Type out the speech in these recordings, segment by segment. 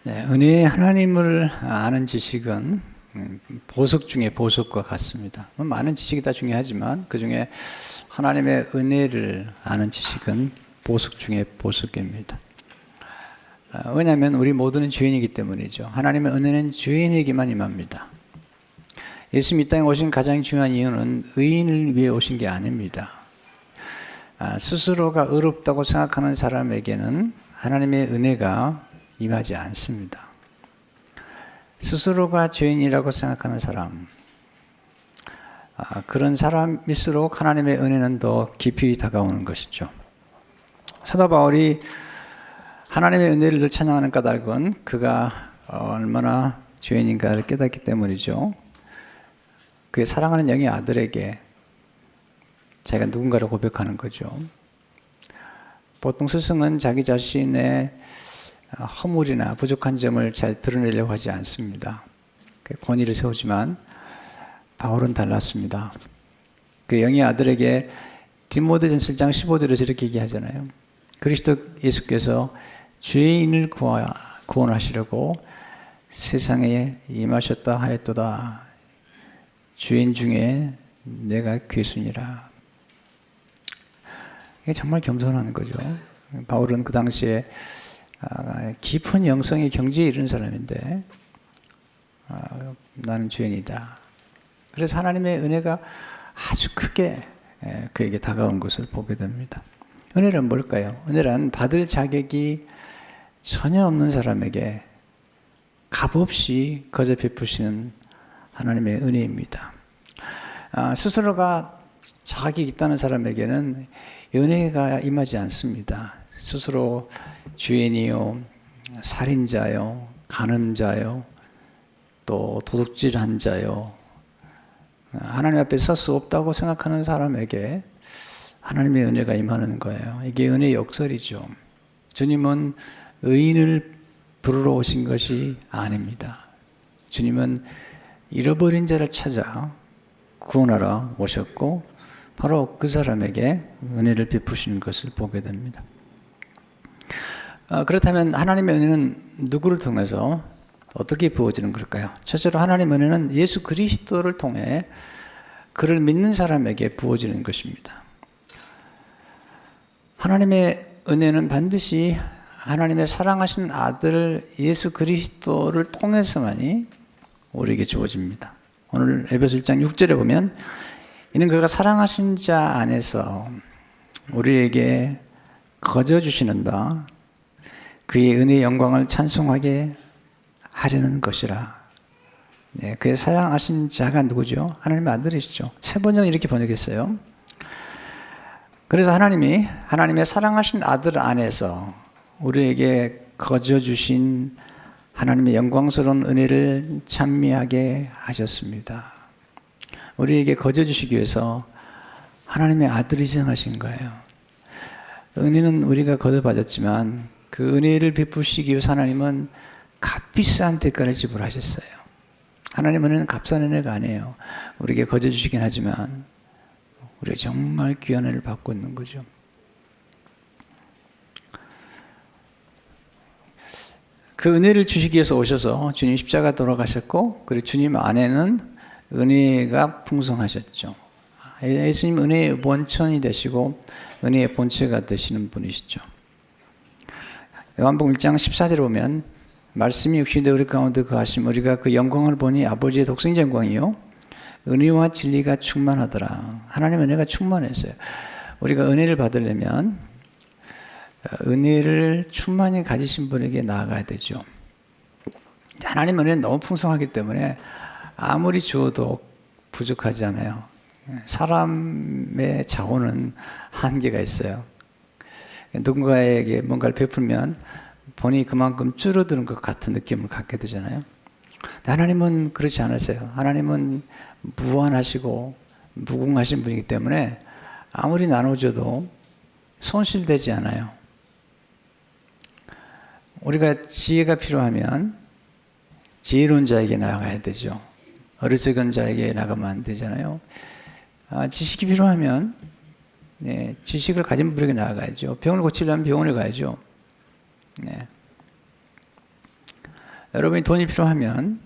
네, 은혜의 하나님을 아는 지식은 보석 중에 보석과 같습니다. 많은 지식이 다 중요하지만 그 중에 하나님의 은혜를 아는 지식은 보석 중에 보석입니다. 왜냐하면 우리 모두는 죄인이기 때문이죠. 하나님의 은혜는 죄인에게만 임합니다. 예수님 이 땅에 오신 가장 중요한 이유는 의인을 위해 오신 게 아닙니다. 스스로가 의롭다고 생각하는 사람에게는 하나님의 은혜가 임하지 않습니다. 스스로가 죄인이라고 생각하는 사람, 그런 사람일수록 하나님의 은혜는 더 깊이 다가오는 것이죠. 사도 바울이 하나님의 은혜를 늘 찬양하는 까닭은 그가 얼마나 죄인인가를 깨닫기 때문이죠. 그의 사랑하는 영의 아들에게 자기가 누군가를 고백하는 거죠. 보통 스승은 자기 자신의 허물이나 부족한 점을 잘 드러내려고 하지 않습니다. 권위를 세우지만 바울은 달랐습니다. 그 영의 아들에게 디모데전서 1장 15절에서 이렇게 얘기하잖아요. 그리스도 예수께서 죄인을 구원하시려고 세상에 임하셨다 하였도다. 죄인 중에 내가 괴순이라. 이게 정말 겸손한 거죠. 바울은 그 당시에 깊은 영성의 경지에 이른 사람인데 나는 죄인이다. 그래서 하나님의 은혜가 아주 크게 그에게 다가온 것을 보게 됩니다. 은혜는 뭘까요? 은혜란 받을 자격이 전혀 없는 사람에게 값없이 거저 베푸시는 하나님의 은혜입니다. 스스로가 자격이 있다는 사람에게는 은혜가 임하지 않습니다. 스스로 죄인이요, 살인자요, 간음자요, 또 도둑질한 자요, 하나님 앞에 설 수 없다고 생각하는 사람에게 하나님의 은혜가 임하는 거예요. 이게 은혜의 역설이죠. 주님은 의인을 부르러 오신 것이 아닙니다. 주님은 잃어버린 자를 찾아 구원하러 오셨고 바로 그 사람에게 은혜를 베푸시는 것을 보게 됩니다. 그렇다면 하나님의 은혜는 누구를 통해서 어떻게 부어지는 걸까요? 첫째로 하나님의 은혜는 예수 그리스도를 통해 그를 믿는 사람에게 부어지는 것입니다. 하나님의 은혜는 반드시 하나님의 사랑하신 아들 예수 그리스도를 통해서만이 우리에게 주어집니다. 오늘 에베소 1장 6절에 보면 이는 그가 사랑하신 자 안에서 우리에게 거저 주시는다. 그의 은혜의 영광을 찬송하게 하려는 것이라. 네, 그의 사랑하신 자가 누구죠? 하나님의 아들이시죠. 세 번역은 이렇게 번역했어요. 그래서 하나님의 사랑하신 아들 안에서 우리에게 거저 주신 하나님의 영광스러운 은혜를 찬미하게 하셨습니다. 우리에게 거저 주시기 위해서 하나님의 아들을 희생하신 거예요. 은혜는 우리가 거듭받았지만 그 은혜를 베푸시기 위해서 하나님은 값비싼 대가를 지불하셨어요. 하나님의 은혜는 값싼 은혜가 아니에요. 우리에게 거저 주시긴 하지만 우리가 정말 귀한 은혜를 받고 있는 거죠. 그 은혜를 주시기 위해서 오셔서 주님 십자가 돌아가셨고 그리고 주님 안에는 은혜가 풍성하셨죠. 예수님 은혜의 원천이 되시고 은혜의 본체가 되시는 분이시죠. 요한복음 1장 14절에 보면 말씀이 육신되 우리 가운데 거하심 우리가 그 영광을 보니 아버지의 독생자 영광이요 은혜와 진리가 충만하더라. 하나님의 은혜가 충만했어요. 우리가 은혜를 받으려면 은혜를 충만히 가지신 분에게 나아가야 되죠. 하나님의 은혜는 너무 풍성하기 때문에 아무리 주어도 부족하지 않아요. 사람의 자원은 한계가 있어요. 누군가에게 뭔가를 베풀면 본인이 그만큼 줄어드는 것 같은 느낌을 갖게 되잖아요. 하나님은 그렇지 않으세요. 하나님은 무한하시고 무궁하신 분이기 때문에 아무리 나눠줘도 손실되지 않아요. 우리가 지혜가 필요하면 지혜로운 자에게 나아가야 되죠. 어리석은 자에게 나가면 안 되잖아요. 지식이 필요하면 지식을 가진 분에게 나아가야죠. 병을 고치려면 병원에 가야죠. 네. 여러분이 돈이 필요하면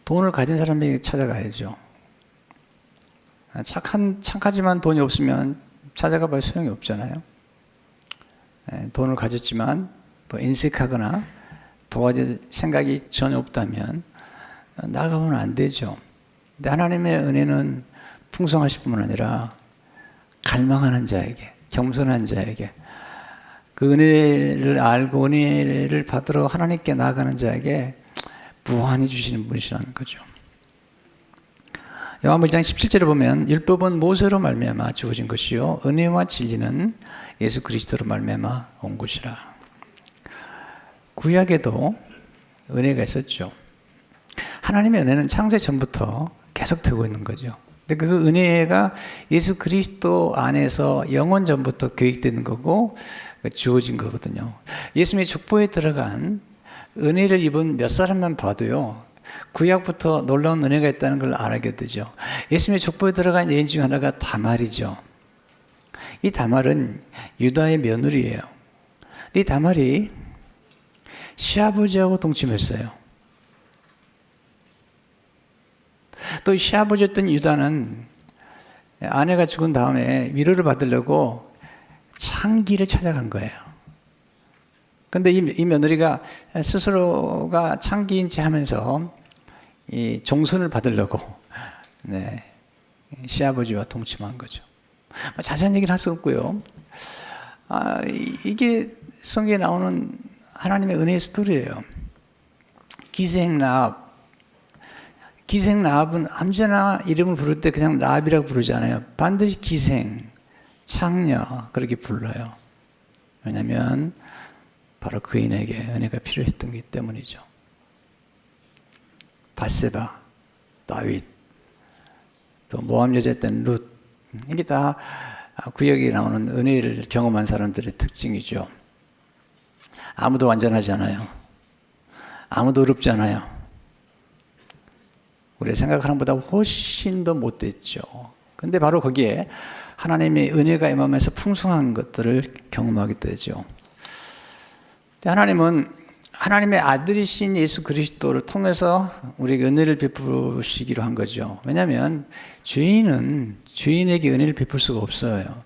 돈을 가진 사람에게 찾아가야죠. 착하지만 돈이 없으면 찾아가 봐야 소용이 없잖아요. 돈을 가졌지만 또 인색하거나 도와줄 생각이 전혀 없다면 나가보면 안 되죠. 근데 하나님의 은혜는 풍성하실 뿐만 아니라 갈망하는 자에게, 겸손한 자에게, 그 은혜를 알고 은혜를 받으러 하나님께 나아가는 자에게 무한히 주시는 분이시라는 거죠. 요한복음 1장 17절에 보면 율법은 모세로 말미암아 주어진 것이요 은혜와 진리는 예수 그리스도로 말미암아 온 것이라. 구약에도 은혜가 있었죠. 하나님의 은혜는 창세 전부터 계속 되고 있는 거죠. 근데 그 은혜가 예수 그리스도 안에서 영원 전부터 계획되는 거고 주어진 거거든요. 예수님의 족보에 들어간 은혜를 입은 몇 사람만 봐도요, 구약부터 놀라운 은혜가 있다는 걸 알게 되죠. 예수님의 족보에 들어간 여인 중 하나가 다말이죠. 이 다말은 유다의 며느리예요. 이 다말이 시아버지하고 동침했어요. 또 시아버지였던 유다는 아내가 죽은 다음에 위로를 받으려고 창기를 찾아간 거예요. 근데 이 며느리가 스스로가 창기인 채 하면서 이 종선을 받으려고 시아버지와 동침한 거죠. 자세한 얘기는 할 수 없고요. 이게 성경에 나오는 하나님의 은혜의 스토리예요. 기생 라합은 언제나 이름을 부를 때 그냥 라합이라고 부르지 않아요. 반드시 기생, 창녀 그렇게 불러요. 왜냐하면 바로 그인에게 은혜가 필요했던 것 때문이죠. 밧세바, 다윗, 또 모함 여자였던 룻, 이게 다 구약에 나오는 은혜를 경험한 사람들의 특징이죠. 아무도 완전하지 않아요. 아무도 어렵지 않아요. 우리가 생각하는 것보다 훨씬 더 못됐죠. 근데 바로 거기에 하나님의 은혜가 임하면서 풍성한 것들을 경험하게 되죠. 하나님은 하나님의 아들이신 예수 그리스도를 통해서 우리에게 은혜를 베푸시기로 한 거죠. 왜냐하면 죄인은 죄인에게 은혜를 베풀 수가 없어요.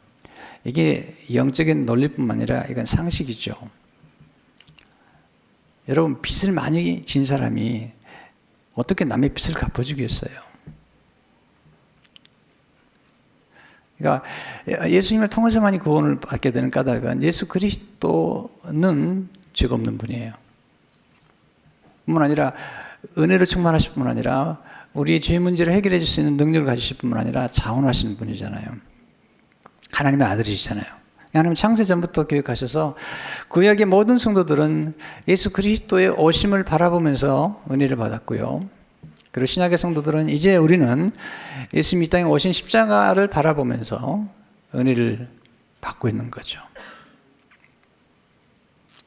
이게 영적인 논리뿐만 아니라 이건 상식이죠. 여러분, 빚을 많이 진 사람이 어떻게 남의 빚을 갚아주겠어요? 그러니까 예수님을 통해서만이 구원을 받게 되는 까닭은 예수 그리스도는 죄가 없는 분이에요. 뿐만 아니라 은혜로 충만하실 뿐만 아니라 우리의 죄 문제를 해결해 줄 수 있는 능력을 가지실 뿐만 아니라 자원하시는 분이잖아요. 하나님의 아들이시잖아요. 하나님 창세 전부터 계획하셔서 구약의 모든 성도들은 예수 그리스도의 오심을 바라보면서 은혜를 받았고요. 그리고 신약의 성도들은 이제 우리는 예수님 이 땅에 오신 십자가를 바라보면서 은혜를 받고 있는 거죠.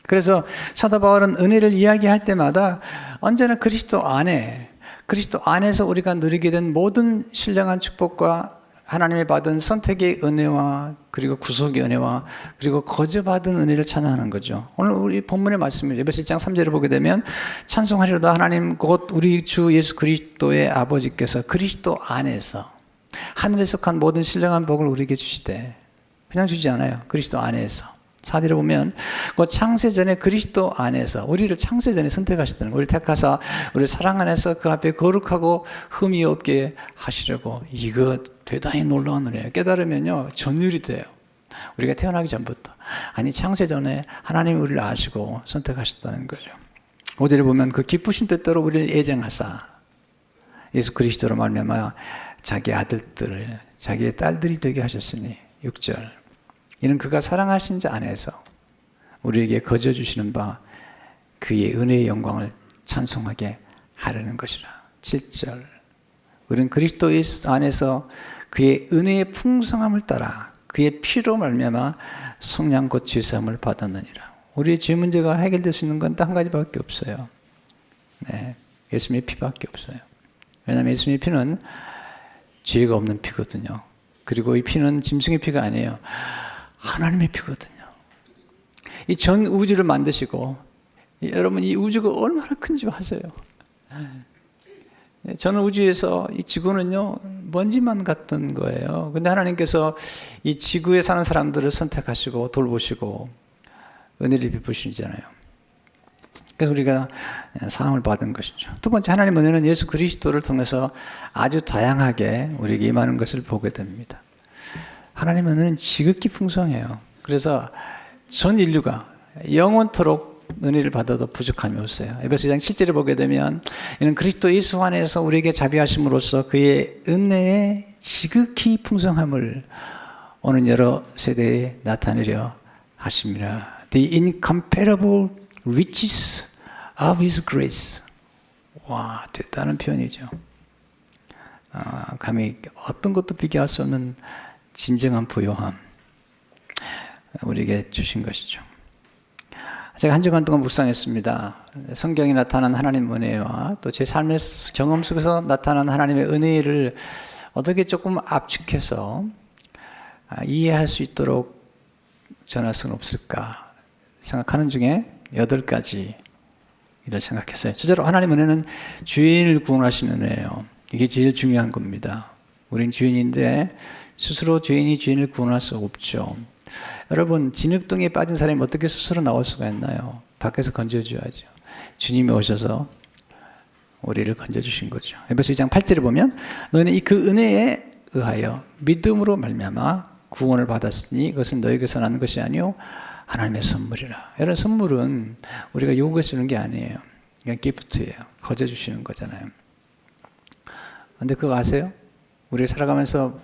그래서 사도 바울은 은혜를 이야기할 때마다 언제나 그리스도 안에서 우리가 누리게 된 모든 신령한 축복과 하나님이 받은 선택의 은혜와 그리고 구속의 은혜와 그리고 거저받은 은혜를 찬양하는 거죠. 오늘 우리 본문의 말씀을 에베소 1장 3절을 보게 되면 찬송하리로다 하나님 곧 우리 주 예수 그리스도의 아버지께서 그리스도 안에서 하늘에 속한 모든 신령한 복을 우리에게 주시되, 그냥 주지 않아요. 그리스도 안에서. 4절에 보면 그 창세전에 그리스도 안에서 우리를 창세전에 선택하셨다는 거예요. 우리를 택하사 우리 사랑 안에서 그 앞에 거룩하고 흠이 없게 하시려고. 이거 대단히 놀라운 은혜예요. 깨달으면요 전율이 돼요. 우리가 태어나기 전부터. 아니 창세전에 하나님이 우리를 아시고 선택하셨다는 거죠. 5절에 보면 그 기쁘신 뜻대로 우리를 예정하사 예수 그리스도로 말미암아 자기 아들들을 자기의 딸들이 되게 하셨으니. 6절 이는 그가 사랑하신 자 안에서 우리에게 거저 주시는 바 그의 은혜의 영광을 찬송하게 하려는 것이라. 7절 우리는 그리스도 예수 안에서 그의 은혜의 풍성함을 따라 그의 피로 말미암아 성량 곧 죄사함을 받았느니라. 우리의 죄 문제가 해결될 수 있는 건 딱 한 가지밖에 없어요. 예수님의 피밖에 없어요. 왜냐하면 예수님의 피는 죄가 없는 피거든요. 그리고 이 피는 짐승의 피가 아니에요. 하나님의 피거든요. 이 전 우주를 만드시고 여러분, 이 우주가 얼마나 큰지 아세요? 저는 우주에서 이 지구는요, 먼지만 같던 거예요. 근데 하나님께서 이 지구에 사는 사람들을 선택하시고 돌보시고 은혜를 베푸시잖아요. 그래서 우리가 사함을 받은 것이죠. 두 번째, 하나님의 은혜는 예수 그리스도를 통해서 아주 다양하게 우리에게 임하는 것을 보게 됩니다. 하나님의 은혜는 지극히 풍성해요. 그래서 전 인류가 영원토록 은혜를 받아도 부족함이 없어요. 에베소 2장 7절에 보게 되면 이는 그리스도 예수 안에서 우리에게 자비하심으로써 그의 은혜의 지극히 풍성함을 오는 여러 세대에 나타내려 하십니다. The incomparable riches of His grace. 와, 대단한 표현이죠. 감히 어떤 것도 비교할 수 없는 진정한 부요함 우리에게 주신 것이죠. 제가 한 주간 동안 묵상했습니다. 성경에 나타난 하나님의 은혜와 또 제 삶의 경험 속에서 나타난 하나님의 은혜를 어떻게 조금 압축해서 이해할 수 있도록 전할 수는 없을까 생각하는 중에 8가지를 생각했어요. 첫째로 하나님의 은혜는 죄인을 구원하시는 은혜예요. 이게 제일 중요한 겁니다. 우린 죄인인데 스스로 죄인이 죄인을 구원할 수 없죠. 여러분, 진흙동에 빠진 사람이 어떻게 스스로 나올 수가 있나요? 밖에서 건져줘야죠. 주님이 오셔서 우리를 건져주신 거죠. 에베소 2장 8절에 보면 너희는 이 그 은혜에 의하여 믿음으로 말미암아 구원을 받았으니 이것은 너에게서 나는 것이 아니요 하나님의 선물이라. 여러분, 선물은 우리가 요구해서 주는 게 아니에요. 그냥 기프트예요. 거저 주시는 거잖아요. 근데 그거 아세요? 우리 살아가면서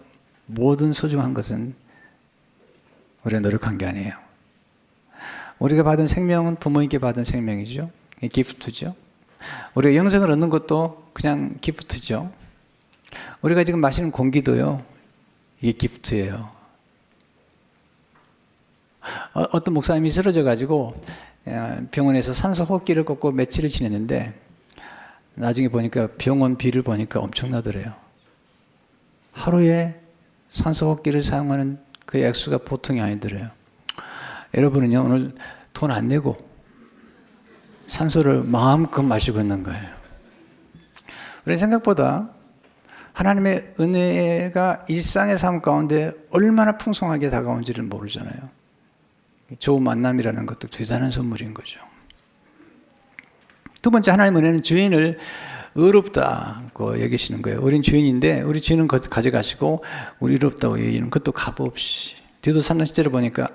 모든 소중한 것은 우리가 노력한 게 아니에요. 우리가 받은 생명은 부모님께 받은 생명이죠. 기프트죠. 우리가 영생을 얻는 것도 그냥 기프트죠. 우리가 지금 마시는 공기도요, 이게 기프트예요. 어떤 목사님이 쓰러져가지고 병원에서 산소 호흡기를 꽂고 며칠을 지냈는데 나중에 보니까 병원비를 보니까 엄청나더래요. 하루에 산소 호흡기를 사용하는 그 액수가 보통이 아니더래요. 여러분은요, 오늘 돈 안 내고 산소를 마음껏 마시고 있는 거예요. 우리 생각보다 하나님의 은혜가 일상의 삶 가운데 얼마나 풍성하게 다가온지를 모르잖아요. 좋은 만남이라는 것도 대단한 선물인 거죠. 두 번째, 하나님의 은혜는 죄인을 의롭다고 여기시는 거예요. 우린 죄인인데 우리 죄는 가져가시고 우리 의롭다고 여기는 것도 값없이. 디도 3장 10절을 보니까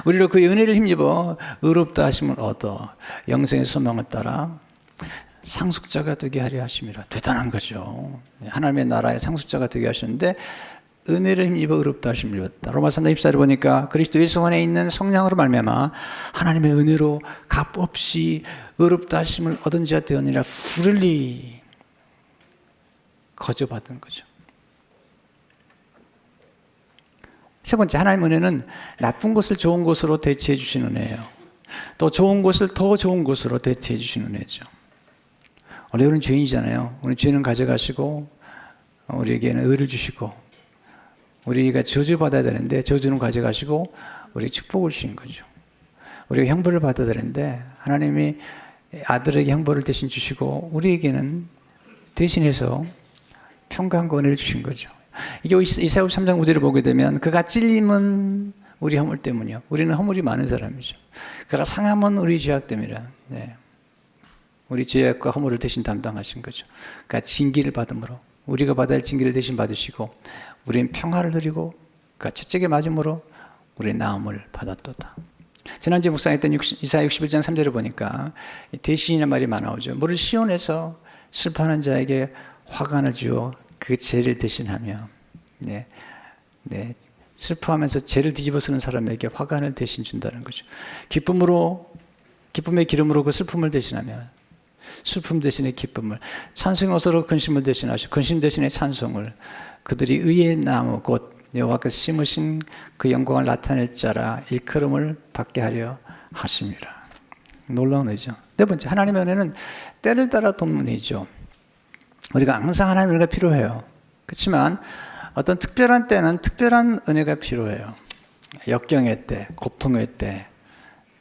우리로 그 은혜를 힘입어 의롭다 하심을 얻어 영생의 소망을 따라 상속자가 되게 하려 하심이라. 대단한 거죠. 하나님의 나라의 상속자가 되게 하셨는데 은혜를 힘입어 의롭다 하심을 입었다. 로마서 3장 24절을 보니까 그리스도 예수 안에 있는 성령으로 말미암아 하나님의 은혜로 값없이 의롭다 하심을 얻은 자가 되었느니라. freely 거저받은 거죠. 세 번째, 하나님의 은혜는 나쁜 것을 좋은 것으로 대체해 주시는 은혜예요. 또 좋은 것을 더 좋은 것으로 대체해 주시는 은혜죠. 원래 우리는 죄인이잖아요. 우리 죄는 가져가시고 우리에게는 의를 주시고 우리가 저주받아야 되는데 저주는 가져가시고 우리 축복을 주신 거죠. 우리가 형벌을 받아야 되는데 하나님이 아들에게 형벌을 대신 주시고 우리에게는 대신해서 평강과 은혜를 주신 거죠. 이게 이사야 3장 9절을 보게 되면 그가 찔림은 우리 허물 때문이요. 우리는 허물이 많은 사람이죠. 그가 상함은 우리 죄악 때문이라. 네. 우리 죄악과 허물을 대신 담당하신 거죠. 그러니까 징계를 받음으로 우리가 받아야 할 징계를 대신 받으시고 우리는 평화를 누리고 그가 채찍에 맞음으로 우리의 나음을 받았도다. 지난주에 묵상했던 이사야 61장 3절을 보니까 대신이라는 말이 많이 나오죠. 물을 시온에서 슬퍼하는 자에게 화관을 주어 그 죄를 대신하며 슬퍼하면서 죄를 뒤집어 쓰는 사람에게 화관을 대신 준다는 거죠. 기쁨의 기름으로 그 슬픔을 대신하며 슬픔 대신에 기쁨을, 찬송의 옷으로 근심을 대신하시고 근심 대신에 찬송을, 그들이 의의 나무 곧 여호와께서 심으신 그 영광을 나타낼 자라 일컬음을 받게 하려 하십니다. 놀라운 은혜죠. 네 번째, 하나님의 은혜는 때를 따라 돕는 은혜죠. 우리가 항상 하나님의 은혜가 필요해요. 그렇지만 어떤 특별한 때는 특별한 은혜가 필요해요. 역경의 때, 고통의 때,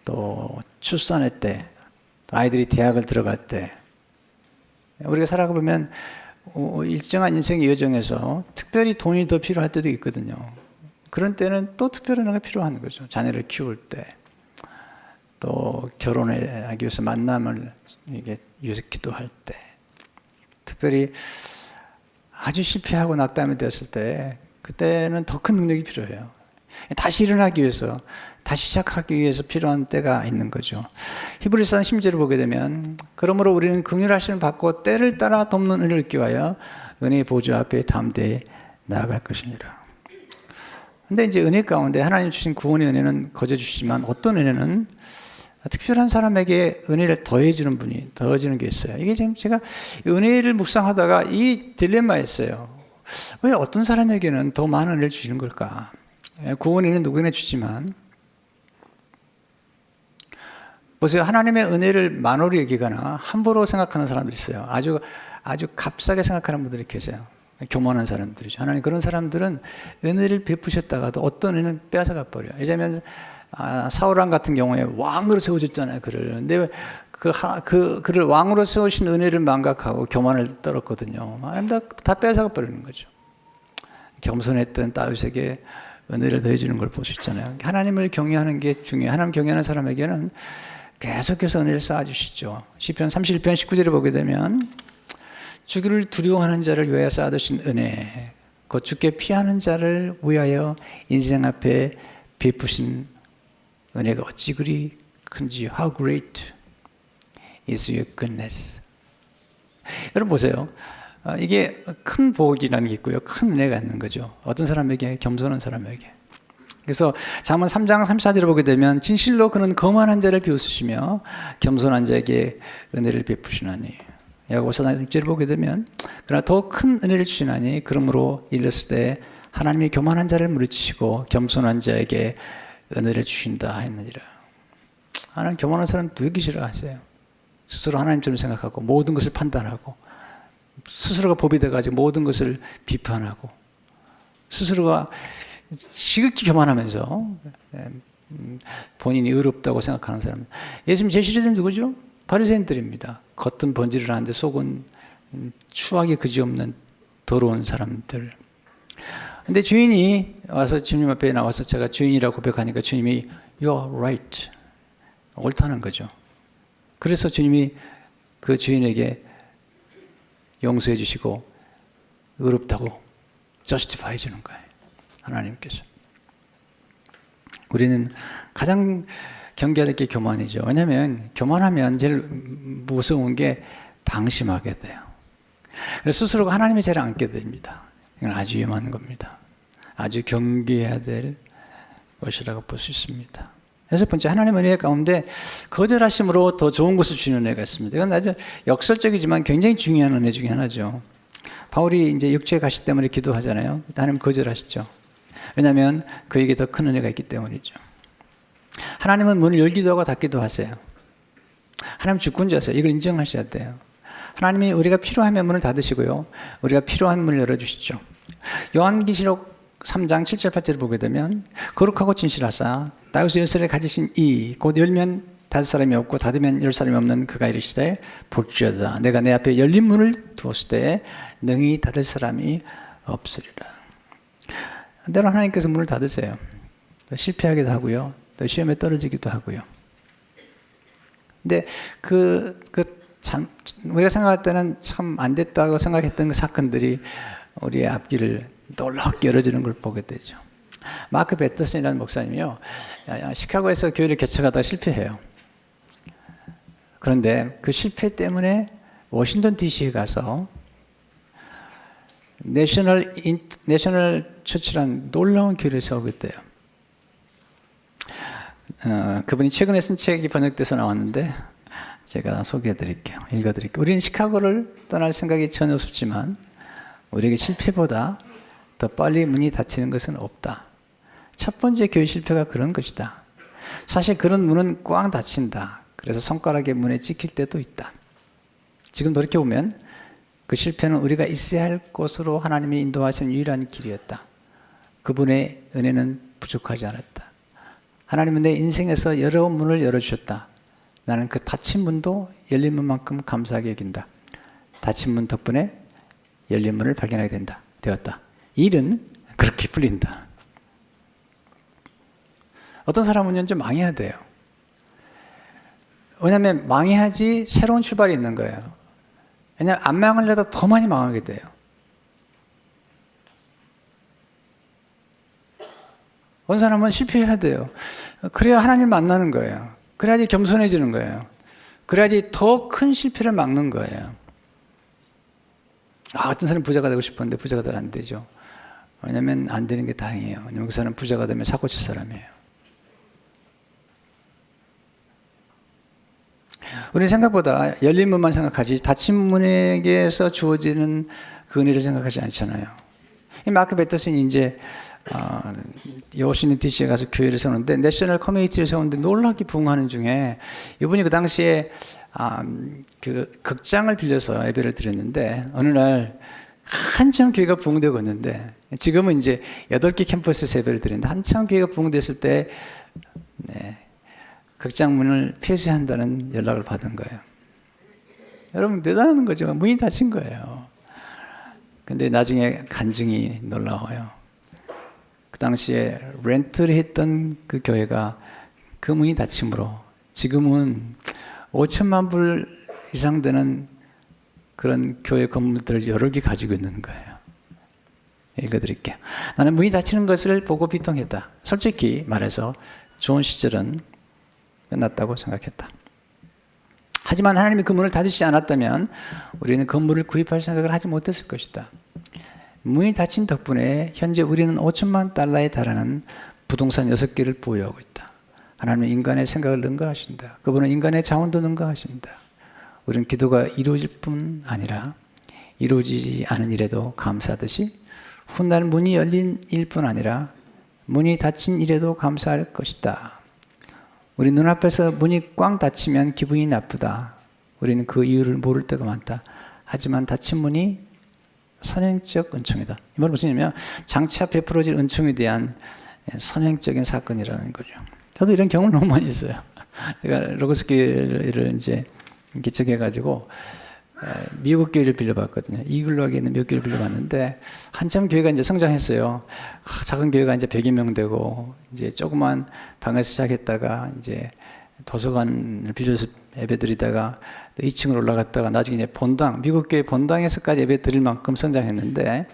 또 출산의 때, 아이들이 대학을 들어갈 때, 우리가 살아가 보면 일정한 인생의 여정에서 특별히 돈이 더 필요할 때도 있거든요. 그런 때는 또 특별한 은혜가 필요한 거죠. 자녀를 키울 때, 또 결혼하기 위해서 만남을 위해서 기도할 때, 특별히 아주 실패하고 낙담이 되었을 때, 그때는 더 큰 능력이 필요해요. 다시 일어나기 위해서, 다시 시작하기 위해서 필요한 때가 있는 거죠. 히브리서 10절을 보게 되면, 그러므로 우리는 긍휼하심을 받고 때를 따라 돕는 은혜를 얻기 위하여 은혜의 보좌 앞에 담대히 나아갈 것이니라. 근데 이제 은혜 가운데 하나님 주신 구원의 은혜는 거저 주시지만, 어떤 은혜는 특별한 사람에게 은혜를 더해주는 분이 더해주는 게 있어요. 이게 지금 제가 은혜를 묵상하다가 이 딜레마였어요. 왜 어떤 사람에게는 더 많은 은혜를 주시는 걸까? 구원에는 누구나 주지만, 보세요. 하나님의 은혜를 만으로 여기거나 함부로 생각하는 사람들이 있어요. 아주 값싸게 생각하는 분들이 계세요. 교만한 사람들이죠. 하나님 그런 사람들은 은혜를 베푸셨다가도 어떤 은혜는 빼앗아가 버려요. 예를 사울왕 같은 경우에 왕으로 세워졌잖아요. 그를. 근데 그를 왕으로 세우신 은혜를 망각하고 교만을 떨었거든요. 하나님 다 빼앗아가 버리는 거죠. 겸손했던 다윗에게 은혜를 더해주는 걸 볼 수 있잖아요. 하나님을 경외하는 게 중요해요. 하나님 경외하는 사람에게는 계속해서 은혜를 쌓아주시죠. 시편 31편 19절을 보게 되면, 주를 두려워하는 자를 위하여 쌓아두신 은혜, 곧 주께 피하는 자를 위하여 인생 앞에 베푸신 은혜가 어찌 그리 큰지. How great is your goodness. 여러분 보세요. 이게 큰 복이라는 게 있고요, 큰 은혜가 있는 거죠. 어떤 사람에게? 겸손한 사람에게. 그래서 잠언 3장 34절을 보게 되면, 진실로 그는 거만한 자를 비웃으시며 겸손한 자에게 은혜를 베푸시나니. 야고보서 4장 6절을 보게 되면, 그러나 더 큰 은혜를 주시나니 그러므로 일렀을 때 하나님이 교만한 자를 물리치시고 겸손한 자에게 은혜를 주신다 했느니라. 하나님 교만한 사람 되게 싫어하세요. 스스로 하나님처럼 생각하고 모든 것을 판단하고, 스스로가 법이 돼가지고 모든 것을 비판하고, 스스로가 지극히 교만하면서 본인이 의롭다고 생각하는 사람. 예수님 제일 싫어하는 누구죠? 바리새인들입니다. 겉은 번지를 하는데 속은 추하게 그지없는 더러운 사람들. 근데 주인이 와서 주님 앞에 나와서 제가 주인이라고 고백하니까 주님이 You're right. 옳다는 거죠. 그래서 주님이 그 주인에게 용서해 주시고 의롭다고 justify 해 주는 거예요. 하나님께서. 우리는 가장 경계해야 될 게 교만이죠. 왜냐하면 교만하면 제일 무서운 게 방심하게 돼요. 그래서 스스로가 하나님의 죄를 안게 됩니다. 이건 아주 위험한 겁니다. 아주 경계해야 될 것이라고 볼 수 있습니다. 여섯 번째, 하나님의 은혜 가운데 거절하심으로 더 좋은 것을 주는 은혜가 있습니다. 이건 아주 역설적이지만 굉장히 중요한 은혜 중에 하나죠. 바울이 이제 육체의 가시 때문에 기도하잖아요. 하나님 거절하시죠. 왜냐하면 그에게 더 큰 은혜가 있기 때문이죠. 하나님은 문을 열기도 하고 닫기도 하세요. 하나님 주권자세요. 이걸 인정하셔야 돼요. 하나님이 우리가 필요하면 문을 닫으시고요, 우리가 필요한 문을 열어주시죠. 요한계시록 3장 7절 8절을 보게 되면, 거룩하고 진실하사 다윗의 열쇠를 가지신 이, 곧 열면 닫을 사람이 없고 닫으면 열 사람이 없는 그가 이르시되, 볼지어다 내가 내 앞에 열린 문을 두었을 때 능히 닫을 사람이 없으리라. 때로 하나님께서 문을 닫으세요. 실패하기도 하고요, 또 시험에 떨어지기도 하고요. 근데 우리가 생각할 때는 참 안 됐다고 생각했던 그 사건들이 우리의 앞길을 놀랍게 열어주는 걸 보게 되죠. 마크 배터슨이라는 목사님이요, 시카고에서 교회를 개척하다가 실패해요. 그런데 그 실패 때문에 워싱턴 DC에 가서 내셔널 처치라는 놀라운 교회를 세우게 돼요. 그분이 최근에 쓴 책이 번역돼서 나왔는데 제가 소개해드릴게요. 읽어드릴게요. 우리는 시카고를 떠날 생각이 전혀 없지만 우리에게 실패보다 더 빨리 문이 닫히는 것은 없다. 첫 번째 교회 실패가 그런 것이다. 사실 그런 문은 꽝 닫힌다. 그래서 손가락에 문에 찍힐 때도 있다. 지금 돌이켜보면 그 실패는 우리가 있어야 할 곳으로 하나님이 인도하신 유일한 길이었다. 그분의 은혜는 부족하지 않았다. 하나님은 내 인생에서 여러 문을 열어주셨다. 나는 그 닫힌 문도 열린 문만큼 감사하게 여긴다. 닫힌 문 덕분에 열린 문을 발견하게 되었다. 일은 그렇게 풀린다. 어떤 사람은 좀 망해야 돼요. 왜냐하면 망해야지 새로운 출발이 있는 거예요. 왜냐하면 안 망하려다 더 많이 망하게 돼요. 어떤 사람은 실패해야 돼요. 그래야 하나님 만나는 거예요. 그래야지 겸손해지는 거예요. 그래야지 더 큰 실패를 막는 거예요. 어떤 사람은 부자가 되고 싶었는데 부자가 잘 안 되죠. 왜냐하면 안 되는 게 다행이에요. 왜냐하면 그 사람은 부자가 되면 사고 칠 사람이에요. 우리는 생각보다 열린 문만 생각하지 닫힌 문에게서 주어지는 그 은혜를 생각하지 않잖아요. 이 마크 베터슨이 이제 워싱턴 DC에 가서 교회를 세우는데 내셔널 커뮤니티를 세우는데 놀랍게 부흥하는 중에 이분이 그 당시에 그 극장을 빌려서 예배를 드렸는데 어느 날 한참 교회가 부흥되고 있는데 지금은 이제 8개 캠퍼스에서 예배를 드리는데 한참 교회가 부흥됐을 때 극장 문을 폐쇄한다는 연락을 받은 거예요. 여러분 대단한 거죠. 문이 닫힌 거예요. 근데 나중에 간증이 놀라워요. 그 당시에 렌트를 했던 그 교회가 그 문이 닫힘으로 지금은 5천만 불 이상 되는 그런 교회 건물들을 여러 개 가지고 있는 거예요. 읽어드릴게요. 나는 문이 닫히는 것을 보고 비통했다. 솔직히 말해서 좋은 시절은 끝났다고 생각했다. 하지만 하나님이 그 문을 닫으시지 않았다면 우리는 건물을 구입할 생각을 하지 못했을 것이다. 문이 닫힌 덕분에 현재 우리는 5천만 달러에 달하는 부동산 6개를 보유하고 있다. 하나님은 인간의 생각을 능가하신다. 그분은 인간의 자원도 능가하십니다. 우리는 기도가 이루어질 뿐 아니라 이루어지지 않은 일에도 감사하듯이 훗날 문이 열린 일뿐 아니라 문이 닫힌 일에도 감사할 것이다. 우리 눈앞에서 문이 꽝 닫히면 기분이 나쁘다. 우리는 그 이유를 모를 때가 많다. 하지만 닫힌 문이 선행적 은총이다. 이 말은 무슨 얘기냐면 장차 베풀어질 은총에 대한 선행적인 사건이라는 거죠. 저도 이런 경험을 너무 많이 했어요. 제가 로고스 교회를 이제 개척해가지고 미국 교회를 빌려봤거든요. 이글락에 있는 몇 교회를 빌려봤는데 한참 교회가 이제 성장했어요. 작은 교회가 이제 100여 명 되고 이제 조그만 방에서 시작했다가 이제 도서관을 빌려서 예배 드리다가 2층으로 올라갔다가 나중에 이제 본당, 미국 교회 본당에서까지 예배 드릴 만큼 성장했는데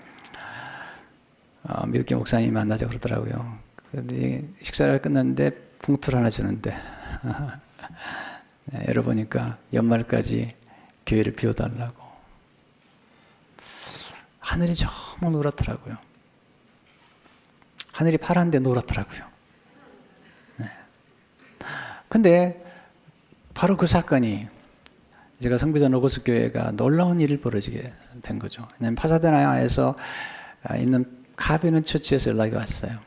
미국 교회 목사님이 만나자 그러더라고요. 근데 식사를 끝났는데 봉투를 하나 주는데 열어보니까 연말까지 교회를 비워달라고. 하늘이 정말 노랗더라고요. 하늘이 파란데 노랗더라고요. 근데 바로 그 사건이 제가 성비전 로고스 교회가 놀라운 일을 벌어지게 된 거죠. 왜냐하면 파사데나에서 있는 카비는 처치에서 연락이 왔어요.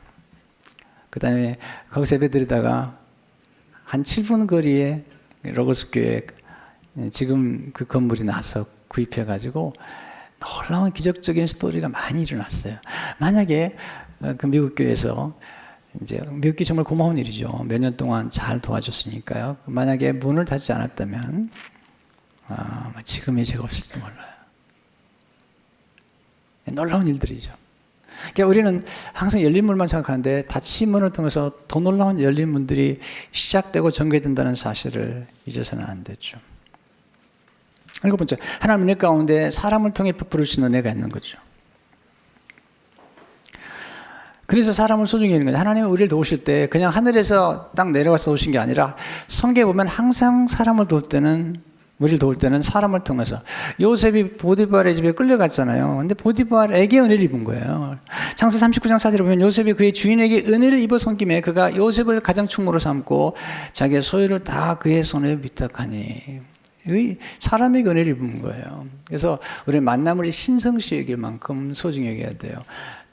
그 다음에 거기서 예배드리다가 한 7분 거리에 로고스 교회 지금 그 건물이 나서 구입해가지고 놀라운 기적적인 스토리가 많이 일어났어요. 만약에 그 미국 교회에서 이제 미국 교회 정말 고마운 일이죠. 몇 년 동안 잘 도와줬으니까요. 만약에 문을 닫지 않았다면 지금의 제가 없을지도 몰라요. 놀라운 일들이죠. 그러니까 우리는 항상 열린 문만 생각하는데 닫힌 문을 통해서 더 놀라운 열린 문들이 시작되고 전개된다는 사실을 잊어서는 안 되죠. 7번째, 하나님 은혜 가운데 사람을 통해 베풀으신 은혜가 있는 거죠. 그래서 사람을 소중히 여기는 거죠. 하나님은 우리를 도우실 때 그냥 하늘에서 딱 내려가서 도우신 게 아니라 성경에 보면 항상 사람을 도울 때는 우리를 도울 때는 사람을 통해서 요셉이 보디발의 집에 끌려갔잖아요. 근데 보디발에게 은혜를 입은 거예요. 창세 39장 4절에 보면 요셉이 그의 주인에게 은혜를 입어 섬김에 그가 요셉을 가장 충무로 삼고 자기의 소유를 다 그의 손에 위탁하니 사람에게 은혜를 입은 거예요. 그래서 우리 만남을 신성시 여길 만큼 소중히 여겨야 돼요.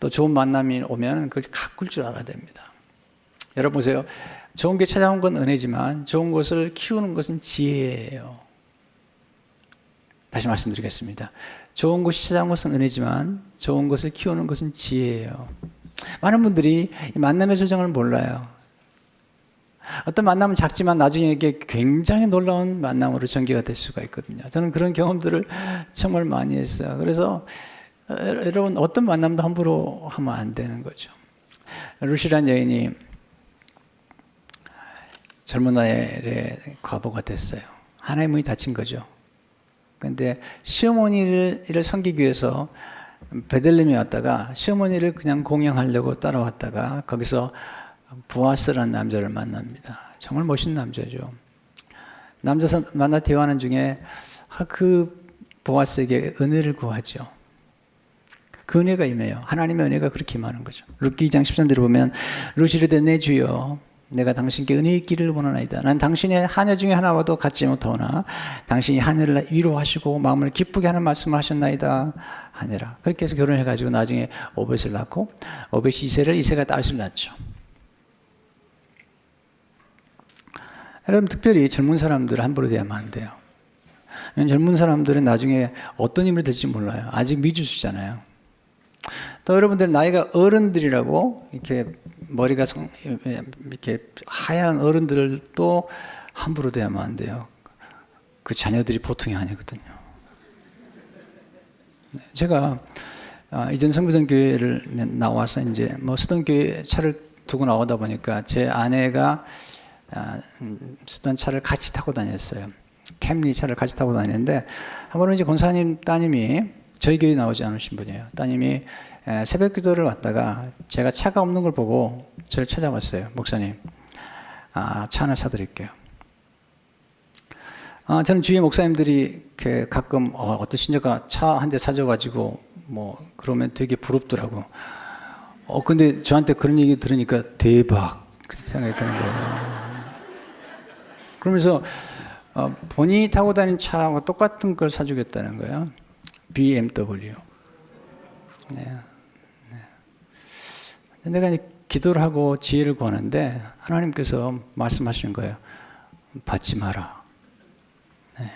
또 좋은 만남이 오면 그걸 가꿀 줄 알아야 됩니다. 여러분 보세요. 좋은 게 찾아온 건 은혜지만 좋은 것을 키우는 것은 지혜예요. 다시 말씀드리겠습니다. 좋은 것이 찾아온 것은 은혜지만 좋은 것을 키우는 것은 지혜예요. 많은 분들이 이 만남의 소정을 몰라요. 어떤 만남은 작지만 나중에 이게 굉장히 놀라운 만남으로 전개가 될 수가 있거든요. 저는 그런 경험들을 정말 많이 했어요. 그래서 여러분 어떤 만남도 함부로 하면 안 되는 거죠. 루시란 여인이 젊은 나이에 과부가 됐어요. 하나의 문이 닫힌 거죠. 그런데 시어머니를 섬기기 위해서 베들레헴에 왔다가 시어머니를 그냥 공양하려고 따라왔다가 거기서 보아스라는 남자를 만납니다. 정말 멋있는 남자죠. 남자 만나 대화하는 중에 그 보아스에게 은혜를 구하죠. 그 은혜가 임해요. 하나님의 은혜가 그렇게 임하는 거죠. 룻기 2장 13절에 보면 룻이 이르되 내 주여 내가 당신께 은혜 있기를 원하나이다. 난 당신의 하녀 중에 하나와도 같지 못하오나 당신이 하녀를 위로하시고 마음을 기쁘게 하는 말씀을 하셨나이다 하니라. 그렇게 해서 결혼해가지고 나중에 오벳을 낳고 오벳이 이세를, 이세가 다윗을 낳죠. 여러분 특별히 젊은 사람들은 함부로 대하면 안 돼요. 젊은 사람들은 나중에 어떤 힘을 될지 몰라요. 아직 미주수잖아요. 또 여러분들 나이가 어른들이라고 이렇게 머리가 이렇게 하얀 어른들도 함부로 대하면 안 돼요. 그 자녀들이 보통이 아니거든요. 제가 이전 성부동 교회를 나와서 이제 뭐 쓰던 교회 차를 두고 나오다 보니까 제 아내가 쓰던 차를 같이 타고 다녔어요. 캠리 차를 같이 타고 다녔는데 한 번은 이제 권사님 따님이 저희 교회 나오지 않으신 분이에요. 따님이 새벽 기도를 왔다가 제가 차가 없는 걸 보고 저를 찾아왔어요. 목사님, 차 하나 사드릴게요. 저는 주위에 목사님들이 이렇게 가끔 어떤 신자가 차 한 대 사줘가지고 뭐 그러면 되게 부럽더라고. 근데 저한테 그런 얘기 들으니까 대박 생각이 드는 거예요. 그러면서 본인이 타고 다닌 차하고 똑같은 걸 사주겠다는 거예요. BMW. 네. 내가 이제 기도를 하고 지혜를 구하는데 하나님께서 말씀하시는 거예요. 받지 마라. 네.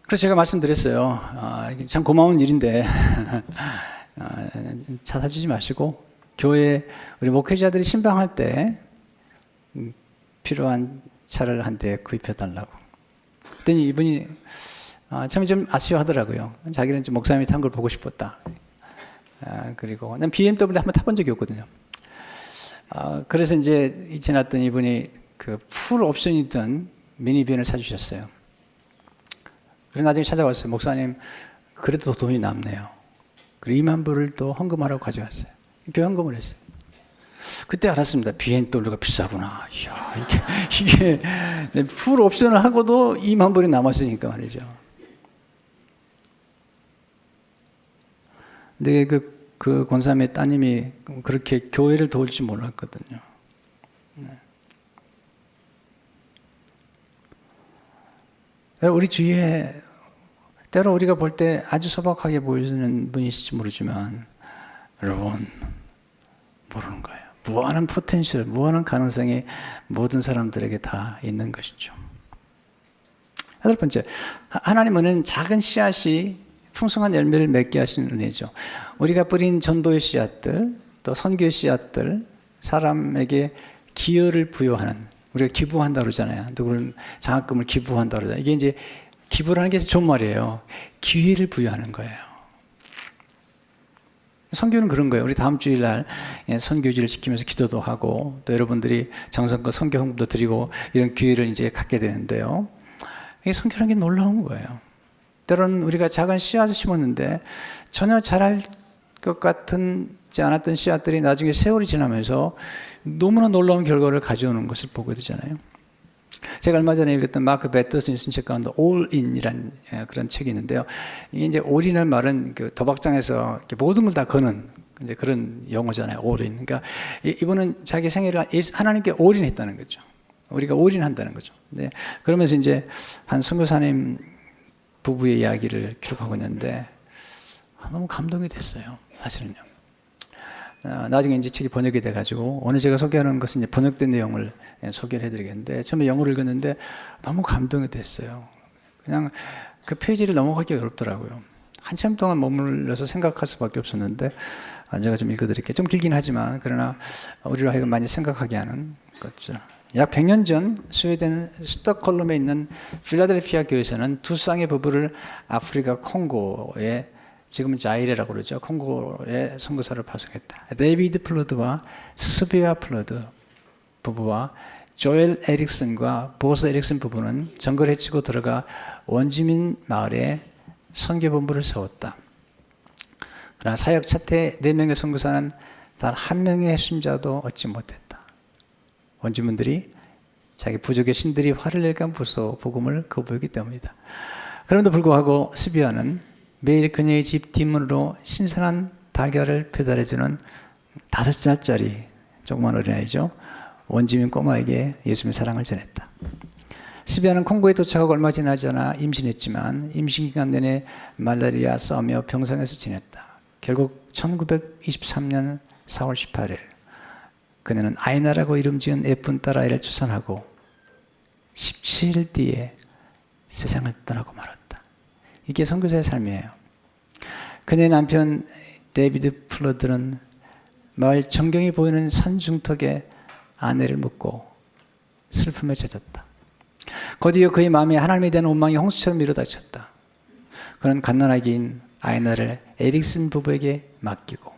그래서 제가 말씀드렸어요. 참 고마운 일인데 차 사주지 마시고 교회 우리 목회자들이 신방할 때 필요한 차를 한 대 구입해 달라고. 그랬더니 이분이 참 좀 아쉬워하더라고요. 자기는 좀 목사님이 탄 걸 보고 싶었다. 그리고 난 BMW 한번 타본 적이 없거든요. 그래서 이제 지났던 이분이 그 풀 옵션이던 미니밴을 사주셨어요. 그래서 나중에 찾아왔어요. 목사님, 그래도 돈이 남네요. 그리고 2만 불을 또 헌금하라고 가져왔어요. 교회 헌금을 했어요. 그때 알았습니다. BMW가 비싸구나. 이야, 이게 풀 옵션을 하고도 2만 불이 남았으니까 말이죠. 근데 그 권사님의 따님이 그렇게 교회를 도울 줄 몰랐거든요. 네. 우리 주위에 때로 우리가 볼 때 아주 소박하게 보이는 분이 있을지 모르지만 여러분 모르는 거예요. 무한한 포텐셜, 무한한 가능성이 모든 사람들에게 다 있는 것이죠. 8번째, 하나님 은혜는 작은 씨앗이 풍성한 열매를 맺게 하시는 은혜죠. 우리가 뿌린 전도의 씨앗들, 또 선교의 씨앗들, 사람에게 기여를 부여하는, 우리가 기부한다고 그러잖아요. 누구는 장학금을 기부한다고 그러잖아요. 이게 이제 기부를 하는 게 좋은 말이에요. 기회를 부여하는 거예요. 선교는 그런 거예요. 우리 다음 주일날 선교지를 지키면서 기도도 하고 또 여러분들이 정성껏 선교 헌금도 드리고 이런 기회를 이제 갖게 되는데요. 이게 선교라는 게 놀라운 거예요. 때로는 우리가 작은 씨앗을 심었는데 전혀 자랄 것 같지 않았던 씨앗들이 나중에 세월이 지나면서 너무나 놀라운 결과를 가져오는 것을 보게 되잖아요. 제가 얼마 전에 읽었던 마크 배터슨이 쓴 책 가운데 All In이라는 그런 책이 있는데요. 이게 이제 All In이라는 말은 그 도박장에서 모든 걸 다 거는 이제 그런 용어잖아요. All In. 그러니까 이분은 자기 생애를 하나님께 All In 했다는 거죠. 우리가 All In 한다는 거죠. 네. 그러면서 이제 한 선교사님 부부의 이야기를 기록하고 있는데 너무 감동이 됐어요. 사실은요. 나중에 이제 책이 번역이 돼가지고 오늘 제가 소개하는 것은 이제 번역된 내용을 소개를 해드리겠는데 처음에 영어를 읽었는데 너무 감동이 됐어요. 그냥 그 페이지를 넘어가기 어렵더라고요. 한참 동안 머물러서 생각할 수밖에 없었는데 제가 좀 읽어드릴게요. 좀 길긴 하지만 그러나 우리로 하여금 많이 생각하게 하는 것죠. 약 100년 전 스웨덴 스톡홀름에 있는 필라델피아 교회에서는 두 쌍의 부부를 아프리카 콩고에, 지금은 자이레라고 그러죠, 콩고에 선교사를 파송했다. 데이비드 플러드와 스비아 플러드 부부와 조엘 에릭슨과 보스 에릭슨 부부는 정글을 헤치고 들어가 원주민 마을에 선교본부를 세웠다. 그러나 사역 차태 4명의 선교사는 단 1명의 순자도 얻지 못했다. 원주민들이 자기 부족의 신들이 화를 낼까 무서워 복음을 거부했기 때문이다. 그럼에도 불구하고 스비아는 매일 그녀의 집 뒷문으로 신선한 달걀을 배달해주는 5살짜리 조그만 어린아이죠, 원주민 꼬마에게 예수님의 사랑을 전했다. 스비아는 콩고에 도착하고 얼마 지나지 않아 임신했지만 임신기간 내내 말라리아 싸우며 병상에서 지냈다. 결국 1923년 4월 18일 그녀는 아이나라고 이름 지은 예쁜 딸아이를 출산하고 17일 뒤에 세상을 떠나고 말았다. 이게 선교사의 삶이에요. 그녀의 남편 데이비드 플러드는 마을 전경이 보이는 산중턱에 아내를 묻고 슬픔에 젖었다. 곧이어 그의 마음에 하나님에 대한 원망이 홍수처럼 밀어닥쳤다. 그는 갓난아기인 아이나를 에릭슨 부부에게 맡기고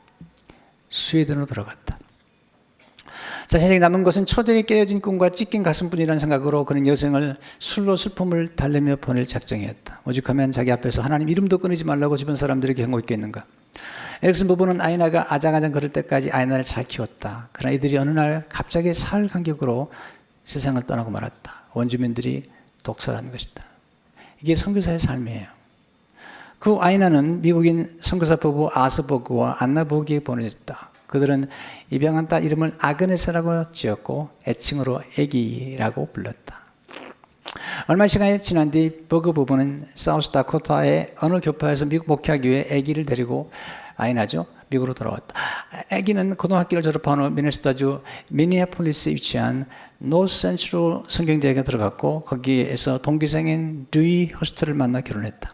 스웨덴으로 돌아갔다. 자신에게 남은 것은 초전이 깨어진 꿈과 찢긴 가슴뿐이라는 생각으로 그는 여생을 술로 슬픔을 달래며 보낼 작정이었다. 오죽하면 자기 앞에서 하나님 이름도 끊이지 말라고 주변 사람들에게 경고했겠는가. 에릭슨 부부는 아이나가 아장아장 걸을 때까지 아이나를 잘 키웠다. 그러나 이들이 어느 날 갑자기 사흘 간격으로 세상을 떠나고 말았다. 원주민들이 독설한 것이다. 이게 선교사의 삶이에요. 그 아이나는 미국인 선교사 부부 아스버그와 안나보기에 보내졌다. 그들은 입양한 딸 이름을 아그네스라고 지었고 애칭으로 애기라고 불렀다. 얼마 시간이 지난 뒤 버그 부부는 사우스다코타의 어느 교파에서 미국 목회하기 위해 애기를 데리고, 아이나죠, 미국으로 돌아왔다. 애기는 고등학교를 졸업한 후 미네소타주 미니애폴리스에 위치한 노스센트럴 성경대학에 들어갔고 거기에서 동기생인 듀이 허스트를 만나 결혼했다.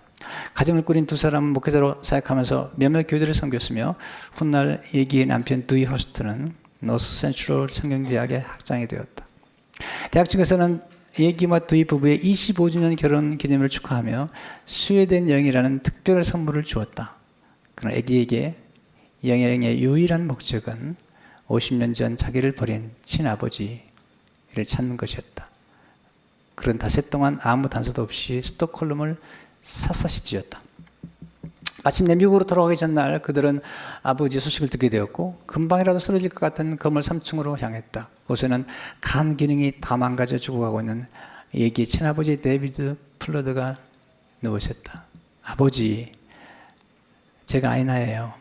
가정을 꾸린 두 사람은 목회자로 사역하면서 몇몇 교회들을 섬겼으며 훗날 애기의 남편 듀이 허스트는 노스센트럴 성경대학의 학장이 되었다. 대학 측에서는 애기와 듀이 부부의 25주년 결혼 기념을 축하하며 스웨덴 여행이라는 특별 선물을 주었다. 그러나 애기에게 여행의 유일한 목적은 50년 전 자기를 버린 친아버지를 찾는 것이었다. 그런 닷새 동안 아무 단서도 없이 스톡홀름을 샅샅이 뒤졌다. 마침내 미국으로 돌아가기 전날 그들은 아버지의 소식을 듣게 되었고 금방이라도 쓰러질 것 같은 건물 3층으로 향했다. 곳에는 간 기능이 다 망가져 죽어가고 있는 애기의 친아버지 데이비드 플러드가 누워 있었다. 아버지, 제가 아이나예요.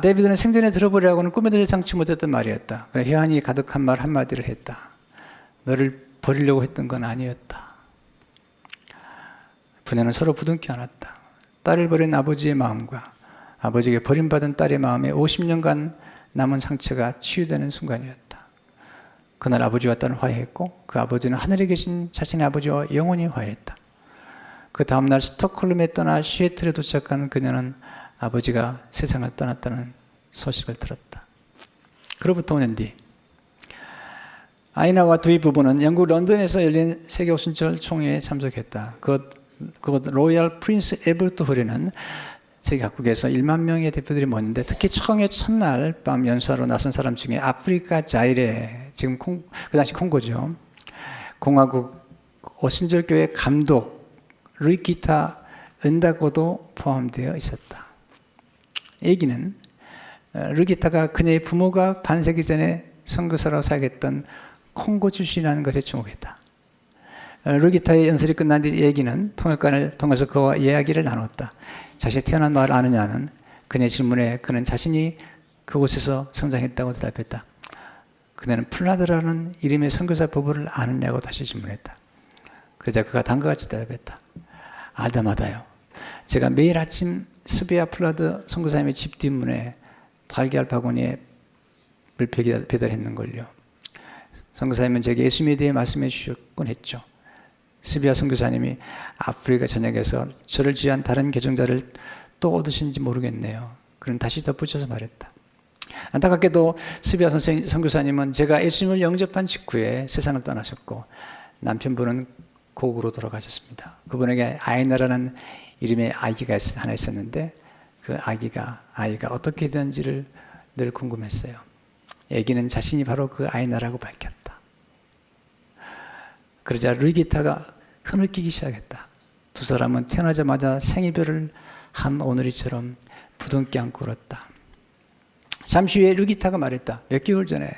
데이비드는 생전에 들어보려고는 꿈에도 예상치 못했던 말이었다. 그래 혈안이 가득한 말 한마디를 했다. 너를 버리려고 했던 건 아니었다. 부녀는 서로 부둥켜 안았다. 딸을 버린 아버지의 마음과 아버지에게 버림받은 딸의 마음에 50년간 남은 상처가 치유되는 순간이었다. 그날 아버지와 딸은 화해했고 그 아버지는 하늘에 계신 자신의 아버지와 영원히 화해했다. 그 다음날 스톡홀름에 떠나 시애틀에 도착한 그녀는 아버지가 세상을 떠났다는 소식을 들었다. 그로부터 5년 뒤 아이나와 듀이 부부는 영국 런던에서 열린 세계 오순절 총회에 참석했다. 그곳 로얄 프린스 에버트 홀에는 세계 각국에서 1만 명의 대표들이 모였는데 특히 총회 첫날 밤 연사로 나선 사람 중에 아프리카 자이레, 지금 그 당시 콩고죠, 공화국 오순절교회 감독 루이키타 은다고도 포함되어 있었다. 얘기는 루이키타가 그녀의 부모가 반세기 전에 선교사로 사역했던 콩고 출신이라는 것에 주목했다. 루기타의 연설이 끝난 뒤 얘기는 통역관을 통해서 그와 이야기를 나눴다. 자신이 태어난 마을 아느냐는 그녀의 질문에 그는 자신이 그곳에서 성장했다고 대답했다. 그녀는 플라드라는 이름의 선교사 부부를 아느냐고 다시 질문했다. 그러자 그가 다음과 같이 대답했다. 알다마다요. 제가 매일 아침 스비아 플라드 선교사님의 집 뒷문에 달걀 바구니에 물 배달했는걸요. 선교사님은 제게 예수님에 대해 말씀해 주셨곤 했죠. 스비아 선교사님이 아프리카 전역에서 저를 지한 다른 개종자를 또 얻으시는지 모르겠네요. 그는 다시 덧붙여서 말했다. 안타깝게도 스비아 선교사님은 제가 예수님을 영접한 직후에 세상을 떠나셨고 남편분은 고국으로 돌아가셨습니다. 그분에게 아이나라는 이름의 아기가 하나 있었는데 그 아이가 어떻게 되는지를 늘 궁금했어요. 아기는 자신이 바로 그 아이나라고 밝혔다. 그러자 루이기타가 흐느끼기 시작했다. 두 사람은 태어나자마자 생이별을 한 오늘이처럼 부둥켜 안고 울었다. 잠시 후에 루기타가 말했다. 몇 개월 전에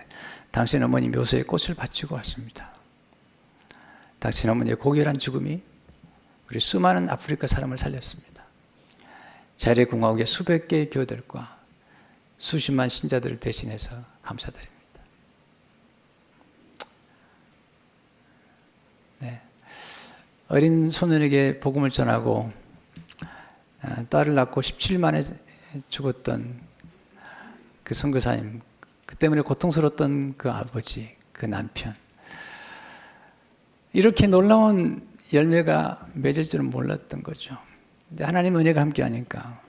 당신 어머니 묘소에 꽃을 바치고 왔습니다. 당신 어머니의 고결한 죽음이 우리 수많은 아프리카 사람을 살렸습니다. 자례공화국의 수백 개의 교회들과 수십만 신자들을 대신해서 감사드립니다. 네. 어린 소년에게 복음을 전하고 딸을 낳고 17일 만에 죽었던 그 선교사님, 그 때문에 고통스러웠던 그 아버지, 그 남편. 이렇게 놀라운 열매가 맺을 줄은 몰랐던 거죠. 근데 하나님 은혜가 함께 하니까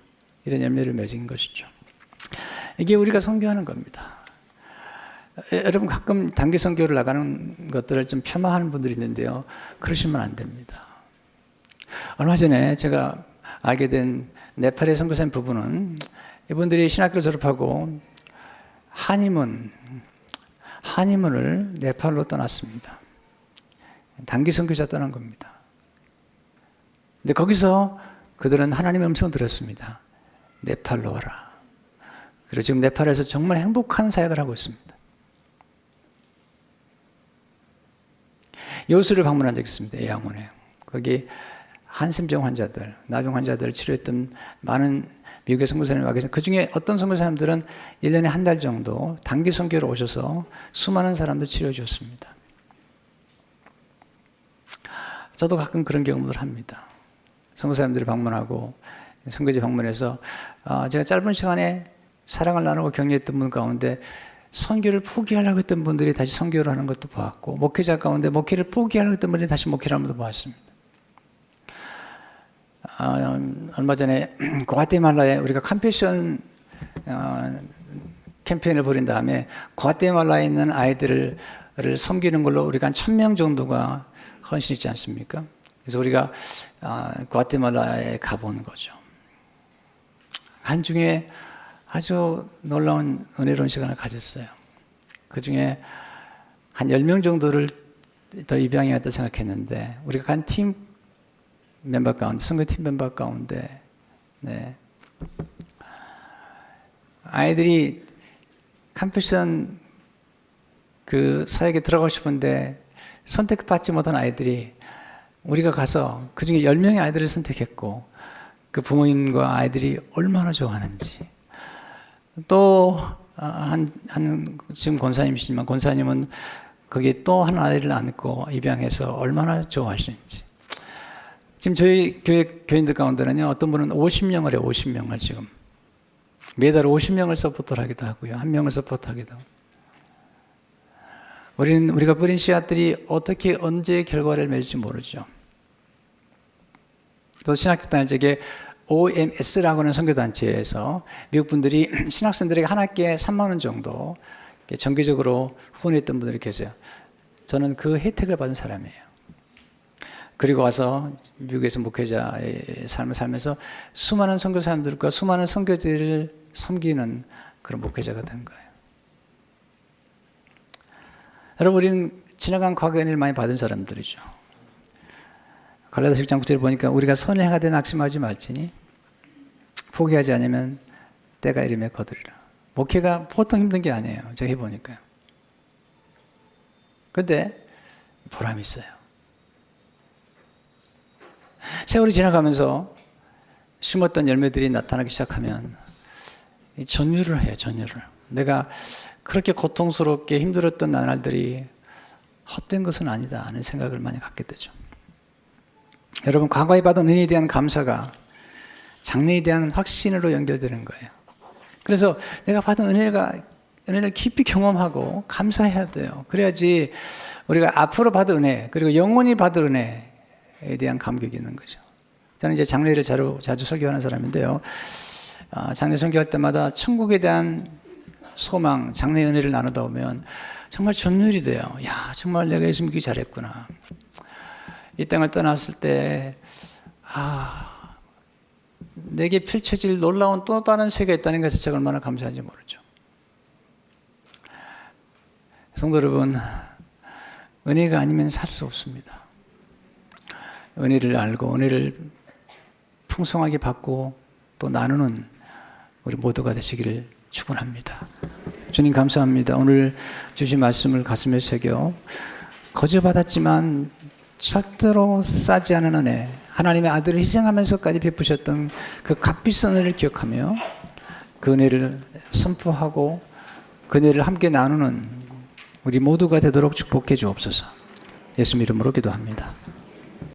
이런 열매를 맺은 것이죠. 이게 우리가 선교하는 겁니다. 여러분 가끔 단기 선교를 나가는 것들을 좀 폄하하는 분들이 있는데요. 그러시면 안 됩니다. 얼마 전에 제가 알게 된 네팔의 선교사님 부부는 이분들이 신학교를 졸업하고 한의문을 네팔로 떠났습니다. 단기 선교자 떠난 겁니다. 근데 거기서 그들은 하나님의 음성을 들었습니다. 네팔로 와라. 그리고 지금 네팔에서 정말 행복한 사역을 하고 있습니다. 여수를 방문한 적이 있습니다. 예양원에. 거기 한센병 환자들, 나병 환자들을 치료했던 많은 미국의 선교사님이 와 계세요. 그 중에 어떤 선교사님들은 1년에 한 달 정도 단기 선교로 오셔서 수많은 사람들 치료해 주셨습니다. 저도 가끔 그런 경험을 합니다. 선교사님들을 방문하고 선교지 방문해서 제가 짧은 시간에 사랑을 나누고 격려했던 분 가운데 선교를 포기하려고 했던 분들이 다시 선교를 하는 것도 보았고, 목회자 가운데 목회를 포기하려고 했던 분들이 다시 목회를 하는 것도 보았습니다. 얼마 전에 과테말라에 우리가 컴패션 캠페인을 벌인 다음에 과테말라에 있는 아이들을 섬기는 걸로 우리가 한 1000명 정도가 헌신했지 않습니까? 그래서 우리가 과테말라에 가본 거죠. 한중에 아주 놀라운 은혜로운 시간을 가졌어요. 그 중에 한 10명 정도를 더 입양해 왔다 생각했는데, 우리가 간 팀 멤버 가운데, 선교팀 멤버 가운데, 네. 아이들이 컴패션 그 사역에 들어가고 싶은데 선택받지 못한 아이들이 우리가 가서 그 중에 10명의 아이들을 선택했고, 그 부모님과 아이들이 얼마나 좋아하는지. 또 지금 권사님이시지만 권사님은 거기에 또 한 아이를 안고 입양해서 얼마나 좋아하시는지. 지금 저희 교인들 가운데는요, 어떤 분은 50명을 해요. 50명을 지금 매달 50명을 서포트를 하기도 하고요, 1명을 서포트하기도 하고. 우리가 뿌린 씨앗들이 어떻게 언제 결과를 맺을지 모르죠. 또 신학교 다닐 적에 OMS라고 하는 선교단체에서 미국 분들이 신학생들에게 한 학기에 3만 원 정도 정기적으로 후원했던 분들이 계세요. 저는 그 혜택을 받은 사람이에요. 그리고 와서 미국에서 목회자의 삶을 살면서 수많은 선교사님들과 수많은 선교지를 섬기는 그런 목회자가 된 거예요. 여러분, 우리는 지나간 과거의 은혜를 많이 받은 사람들이죠. 갈라디아서 6장 9절을 보니까 우리가 선을 행하되 낙심하지 말지니 포기하지 않으면 때가 이르면 거두리라. 목회가 보통 힘든 게 아니에요. 제가 해보니까요. 근데 보람이 있어요. 세월이 지나가면서 심었던 열매들이 나타나기 시작하면 전율을 해요. 전율을. 내가 그렇게 고통스럽게 힘들었던 나날들이 헛된 것은 아니다 하는 생각을 많이 갖게 되죠. 여러분, 과거에 받은 은혜에 대한 감사가 장래에 대한 확신으로 연결되는 거예요. 그래서 내가 받은 은혜를 깊이 경험하고 감사해야 돼요. 그래야지 우리가 앞으로 받은 은혜, 그리고 영원히 받을 은혜에 대한 감격이 있는 거죠. 저는 이제 장례를 자주 설교하는 사람인데요. 장례 설교할 때마다 천국에 대한 소망, 장래 은혜를 나누다 보면 정말 전율이 돼요. 야, 정말 내가 예수 믿기 잘했구나. 이 땅을 떠났을 때, 내게 펼쳐질 놀라운 또 다른 세계가 있다는 것 자체가 얼마나 감사한지 모르죠. 성도 여러분, 은혜가 아니면 살 수 없습니다. 은혜를 알고 은혜를 풍성하게 받고 또 나누는 우리 모두가 되시기를 축원합니다. 주님 감사합니다. 오늘 주신 말씀을 가슴에 새겨 거저받았지만 절대로 싸지 않은 은혜, 하나님의 아들을 희생하면서까지 베푸셨던 그 값비싼 은혜를 기억하며 그 은혜를 선포하고 그 은혜를 함께 나누는 우리 모두가 되도록 축복해 주옵소서. 예수 이름으로 기도합니다.